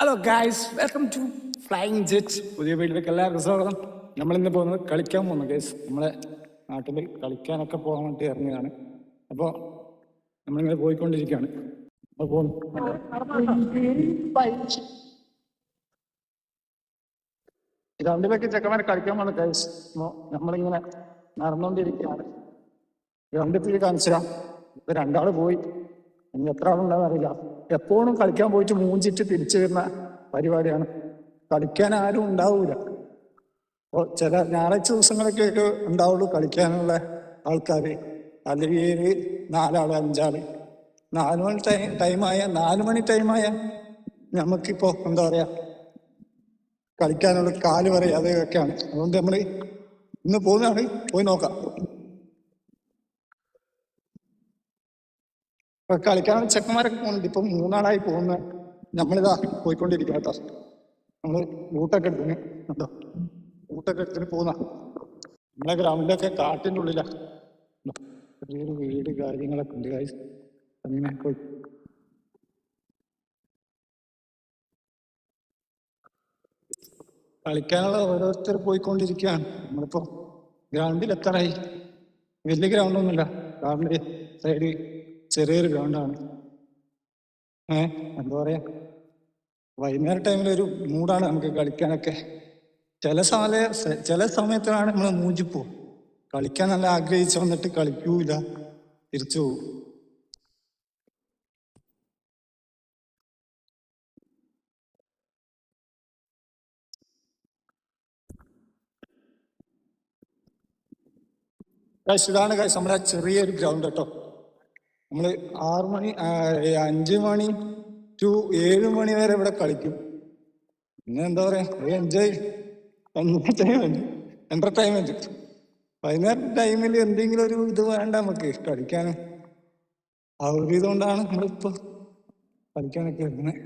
Hello guys, welcome to flying jet. പുതിയ വീട്ടിലേക്ക് എല്ലാവർക്കും സ്വാഗതം. നമ്മളിന്ന് പോകുന്നത് കളിക്കാൻ പോകുന്നു ഗൈസ്. നമ്മളെ നാട്ടിൽ കളിക്കാനൊക്കെ പോകാൻ വേണ്ടി ഇറങ്ങിയതാണ്. അപ്പോൾ നമ്മളിങ്ങനെ പോയിക്കൊണ്ടിരിക്കുകയാണ്. അപ്പോൾ ഗ്രൗണ്ടിലേക്ക് ചെക്കന്മാരെ കളിക്കാൻ പോകുന്നു ഗൈസ്. അപ്പോൾ നമ്മളിങ്ങനെ നടന്നുകൊണ്ടിരിക്കുകയാണ്. ഗ്രൗണ്ടിൽ കാണിച്ചാൽ ഇപ്പൊ രണ്ടാള് പോയി, ഇനി എത്ര ആളുണ്ടാവും അറിയില്ല. എപ്പോഴും കളിക്കാൻ പോയിട്ട് മൂഞ്ചിട്ട് തിരിച്ചു വരുന്ന പരിപാടിയാണ്. കളിക്കാൻ ആരും ഉണ്ടാവൂല. അപ്പോൾ ചില ഞായറാഴ്ച ദിവസങ്ങളൊക്കെ ഉണ്ടാവുള്ളൂ കളിക്കാനുള്ള ആൾക്കാർ. അല്ലെങ്കിൽ 4 ആള് 5 ആള്. 4 മണി ടൈമായ 4 മണി ടൈമായ നമുക്കിപ്പോ എന്താ പറയാ, കളിക്കാനുള്ള കാല് പറയാ അതൊക്കെയാണ്. അതുകൊണ്ട് നമ്മൾ ഇന്ന് പോകുന്നതാണ്, പോയി നോക്കാം. ഇപ്പൊ കളിക്കാനുള്ള ചെക്കന്മാരൊക്കെ പോകുന്നുണ്ട്. ഇപ്പൊ 3 ആളായി പോകുന്നത്. നമ്മളിതാ പോയിക്കൊണ്ടിരിക്കുക കേട്ടോ. നമ്മള് ബൂട്ടൊക്കെ എടുത്തിന് കേട്ടോ, ബൂട്ടൊക്കെ എടുത്തിന് പോകുന്ന നമ്മളെ ഗ്രൗണ്ടിലൊക്കെ കാട്ടിൻ്റെ ഉള്ളിലാ. ചെറിയൊരു വീട് കാര്യങ്ങളൊക്കെ ഉണ്ട് guys. അങ്ങനെ പോയി കളിക്കാനുള്ള ഓരോരുത്തർ പോയിക്കൊണ്ടിരിക്കുകയാണ്. നമ്മളിപ്പോ ഗ്രൗണ്ടിൽ എത്താറായി. വലിയ ഗ്രൗണ്ടൊന്നുമില്ല, ഗ്രൗണ്ടിന്റെ സൈഡ് ചെറിയൊരു ഗ്രൗണ്ടാണ്. എന്താ പറയാ, വൈകുന്നേരം ടൈമിൽ ഒരു മൂടാണ് നമുക്ക് കളിക്കാനൊക്കെ. ചില സമയത്താണ് നമ്മൾ മൂഞ്ചിപ്പോ. കളിക്കാൻ നല്ല ആഗ്രഹിച്ച് വന്നിട്ട് കളിക്കൂല, തിരിച്ചു പോകും. ഇതാണ് കാശ് നമ്മുടെ ചെറിയൊരു ഗ്രൗണ്ട് കേട്ടോ. നമ്മള് 6 മണി 5 മണി ടു 7 മണി വരെ ഇവിടെ കളിക്കും. പിന്നെ എന്താ പറയാ, എൻജോയ് എന്റർടൈൻമെന്റ്. വൈകുന്നേരം ടൈമിൽ എന്തെങ്കിലും ഒരു ഇത് വേണ്ട നമുക്ക് കളിക്കാൻ. ആ ഒരു ഇതുകൊണ്ടാണ് നമ്മളിപ്പോ കളിക്കാനൊക്കെ വരുന്നത്.